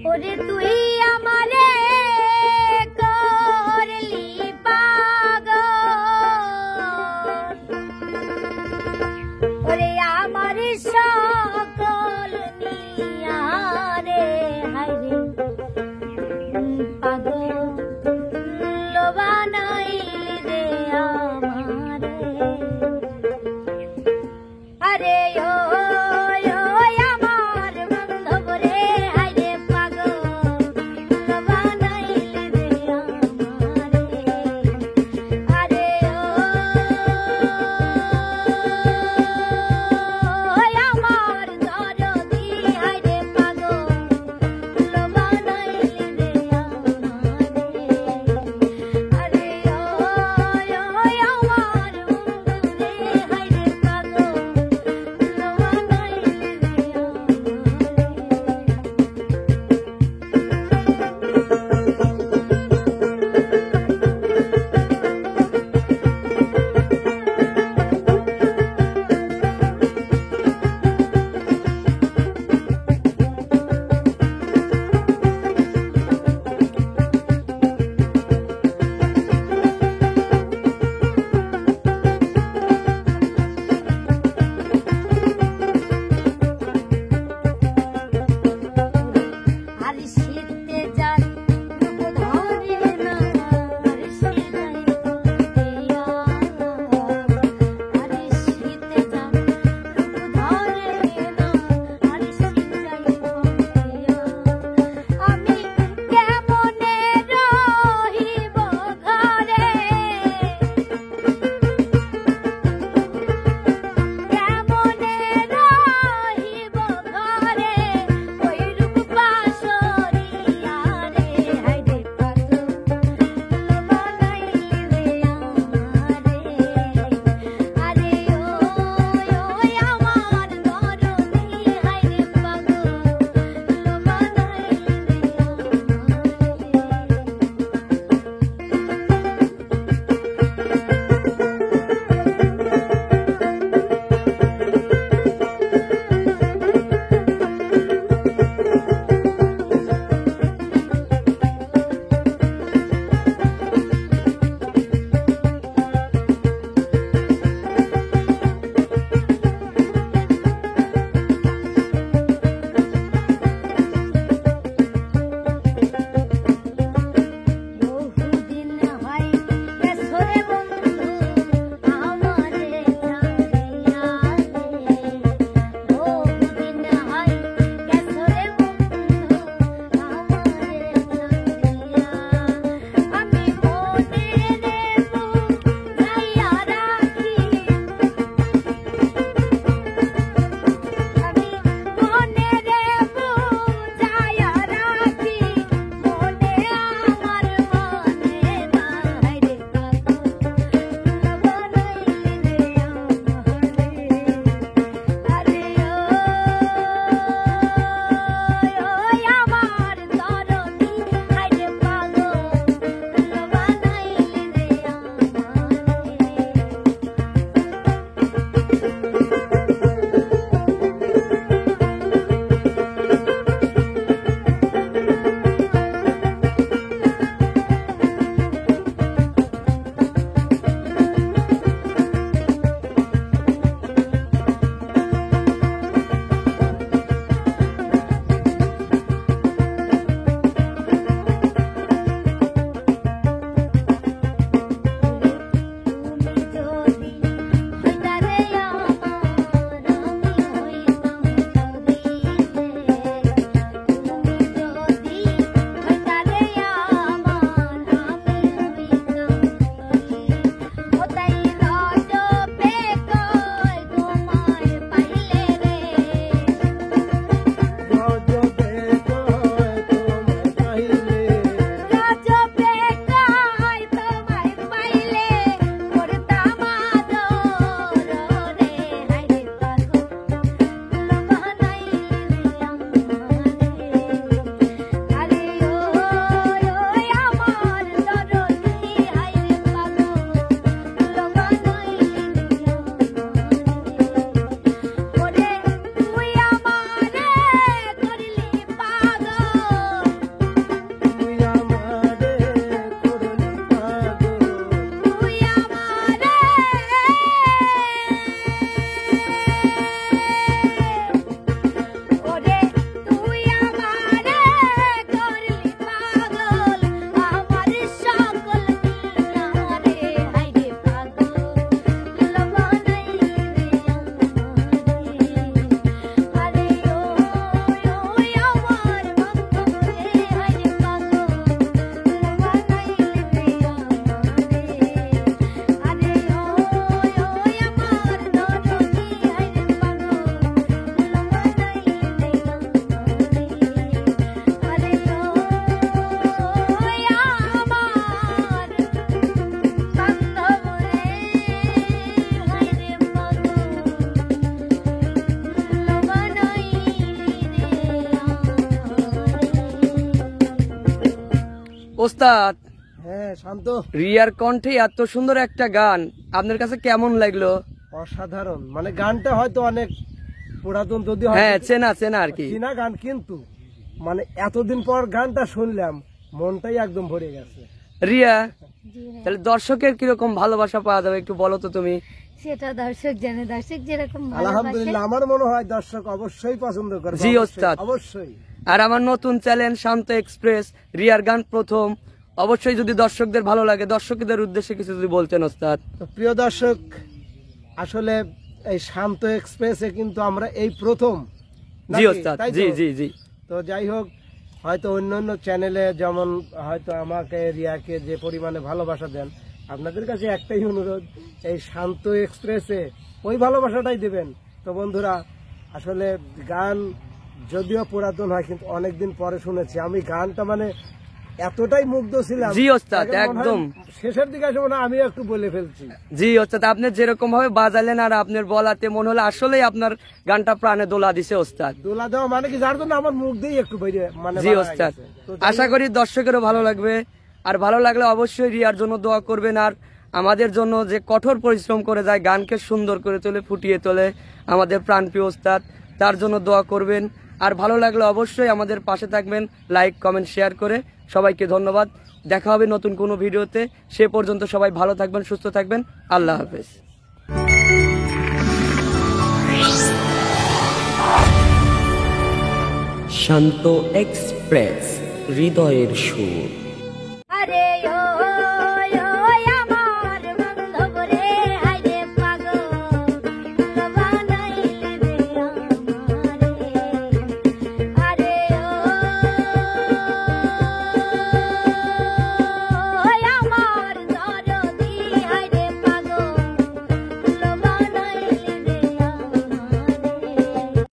ওরে তুই আমারে করলি পাগল, ওরে আমার সকল নিয়ারে হায়রে পাগল বানাইলি রে আমারে। আরে ও আমার বন্ধব রে হায়রে পাগল ওস্তাদ, হ্যাঁ শান্ত। রিয়ার কণ্ঠে এত সুন্দর একটা গান আপনার কাছে কেমন লাগলো? অসাধারণ, মানে গানটা হয়তো অনেক পুরাতন, যদি হ্যাঁ, চেনা আর কি। চেনা গান, কিন্তু মানে এতদিন পর গানটা শুনলাম, মনটাই একদম ভরে গেছে। রিয়া, জি ভাই। তাহলে দর্শকের কিরকম ভালোবাসা পাওয়া যাবে একটু বলো তো তুমি। সেটা দর্শক জানে, দর্শক যেরকম ভালোবাসে। আলহামদুলিল্লাহ, আমার মনে হয় দর্শক অবশ্যই পছন্দ করবে। জি অবশ্যই, ওস্তাদ। অবশ্যই। আর আমার নতুন চ্যানেল শান্ত এক্সপ্রেস, রিয়ার গান প্রথম, অবশ্যই যদি দর্শকদের ভালো লাগে, দর্শকদের উদ্দেশ্যে কিছু যদি বলতেন ওস্তাদ। তো প্রিয় দর্শক, আসলে এই শান্ত এক্সপ্রেসে কিন্তু আমরা এই প্রথম, জি নাকি? ওস্তাদ, তাই তো? জি জি জি। তো যাই হোক, হয়তো অন্যান্য চ্যানেলে যেমন হয়তো আমাকে, রিয়াকে যে পরিমাণে ভালোবাসা দেন, আপনাদের কাছে একটাই অনুরোধ, এই শান্ত এক্সপ্রেসে ওই ভালোবাসাটাই দেবেন। তো বন্ধুরা, আসলে গান যদিও পুরাতন হয়, কিন্তু অনেকদিন পরে শুনেছি আমি গানটা, মানে এতটাই মুগ্ধ ছিলাম। জি ওস্তাদ, এখন মনে হয় একদম। শেষের দিকে এসে মনে হয় আমি একটু বলে ফেলছি। জি ওস্তাদ, আপনি যেরকম ভাবে বাজালেন আর আপনার বলাতে মনে হলো আসলেই আপনার গানটা প্রাণে দোলা দিছে ওস্তাদ। দোলা দেওয়া মানে কি, যার জন্য আমার মুখ দিয়ে একটু বাইরে, মানে জি বার হয়ে ওস্তাদ, গেছে। তো যাই আশা হোক, করি দর্শকেরও ভালো লাগবে। আর ভালো লাগলে অবশ্যই রিয়ার জন্য দোয়া করবেন। আর আমাদের জন্য যে কঠোর পরিশ্রম করে যায়, গানকে সুন্দর করে তোলে, ফুটিয়ে তোলে আমাদের প্রাণপ্রিয় ওস্তাদ, তার জন্য দোয়া করবেন। আর ভালো লাগলে অবশ্যই আমাদের পাশে থাকবেন, লাইক কমেন্ট শেয়ার করে। সবাইকে ধন্যবাদ, দেখা হবে নতুন কোনো ভিডিওতে। সে পর্যন্ত সবাই ভালো থাকবেন, সুস্থ থাকবেন। আল্লাহ হাফেজ। শান্ত এক্সপ্রেস, হৃদয়ের সুর।